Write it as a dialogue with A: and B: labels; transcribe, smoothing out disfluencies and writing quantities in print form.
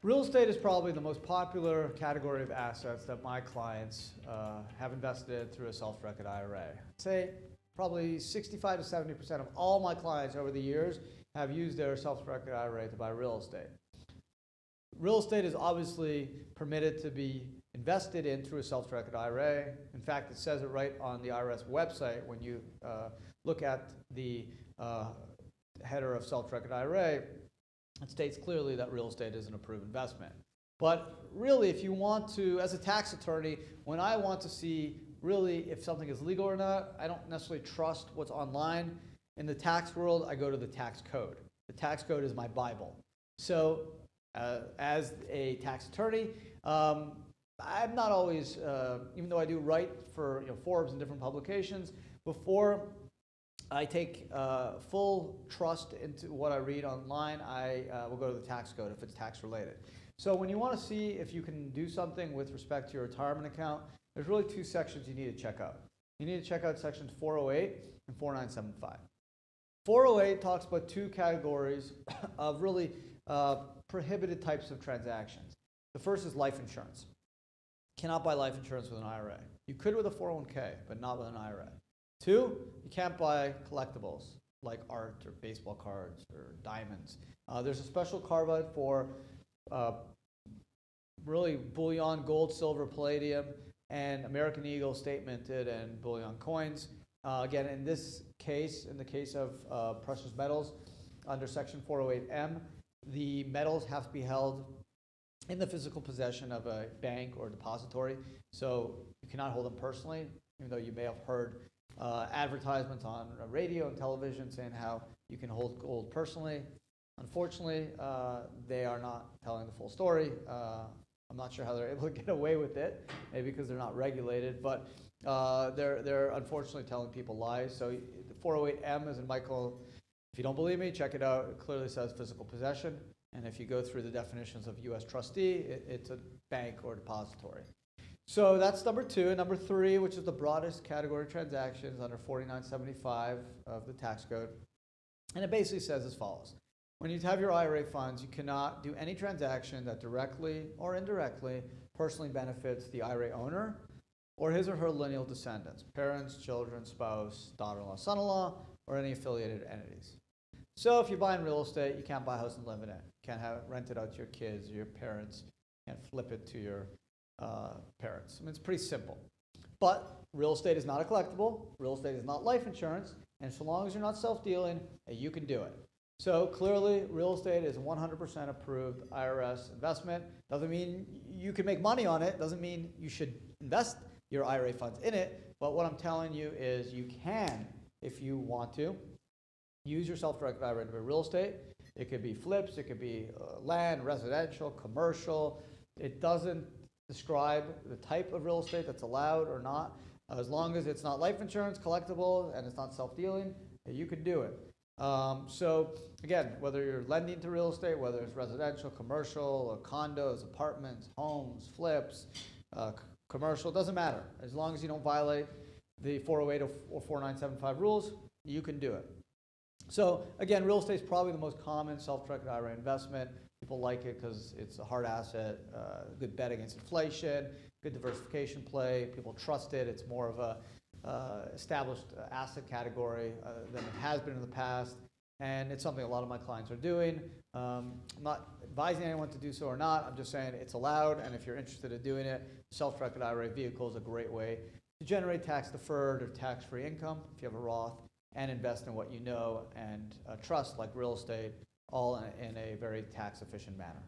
A: Real estate is probably the most popular category of assets that my clients have invested in through a self-directed IRA. I'd say probably 65 to 70% of all my clients over the years have used their self-directed IRA to buy real estate. Real estate is obviously permitted to be invested in through a self-directed IRA. In fact, it says it right on the IRS website when you look at the header of self-directed IRA. It states clearly that real estate is an approved investment. But really, if you want to, as a tax attorney, when I want to see really if something is legal or not, I don't necessarily trust what's online. In the tax world, I go to the tax code. The tax code is my Bible. So as a tax attorney, I'm not always, even though I do write for Forbes and different publications, before I take full trust into what I read online, I will go to the tax code if it's tax related. So when you want to see if you can do something with respect to your retirement account, there's really two sections you need to check out. You need to check out sections 408 and 4975. 408 talks about two categories of really prohibited types of transactions. The first is life insurance. You cannot buy life insurance with an IRA. You could with a 401k, but not with an IRA. Two, you can't buy collectibles like art or baseball cards or diamonds. There's a special carve out for really bullion, gold, silver, palladium, and American Eagle state minted and bullion coins. Again, in this case, in the case of precious metals, under Section 408M, the metals have to be held in the physical possession of a bank or depository. So you cannot hold them personally, even though you may have heard advertisements on radio and television saying how you can hold gold personally. Unfortunately, they are not telling the full story. I'm not sure how they're able to get away with it, maybe because they're not regulated, but they're unfortunately telling people lies. So the 408M, as in Michael, if you don't believe me, check it out. It clearly says physical possession. And if you go through the definitions of U.S. trustee, it's a bank or depository. So that's number two. And number three, which is the broadest category of transactions under 4975 of the tax code. And it basically says as follows. When you have your IRA funds, you cannot do any transaction that directly or indirectly personally benefits the IRA owner or his or her lineal descendants, parents, children, spouse, daughter-in-law, son-in-law, or any affiliated entities. So if you're buying real estate, you can't buy a house and live in it. You can't have it rented out to your kids or your parents. You can't flip it to your parents. I mean, it's pretty simple. But real estate is not a collectible. Real estate is not life insurance. And so long as you're not self-dealing, you can do it. So clearly, real estate is a 100% approved IRS investment. Doesn't mean you can make money on it. Doesn't mean you should invest your IRA funds in it. But what I'm telling you is you can, if you want to, use your self-directed IRA to buy real estate. It could be flips. It could be land, residential, commercial. It doesn't describe the type of real estate that's allowed or not. As long as it's not life insurance, collectible, and it's not self-dealing, you could do it. So again, whether you're lending to real estate, whether it's residential, commercial, or condos, apartments, homes, flips, commercial, doesn't matter. As long as you don't violate the 408 or 4975 rules, you can do it. So again, real estate is probably the most common self-directed IRA investment. People like it because it's a hard asset, good bet against inflation, good diversification play. People trust it. It's more of a established asset category than it has been in the past, and it's something a lot of my clients are doing. I'm not advising anyone to do so or not. I'm just saying it's allowed, and if you're interested in doing it, self-directed IRA vehicle is a great way to generate tax-deferred or tax-free income if you have a Roth, and invest in what you know and trust, like real estate, all in a very tax-efficient manner.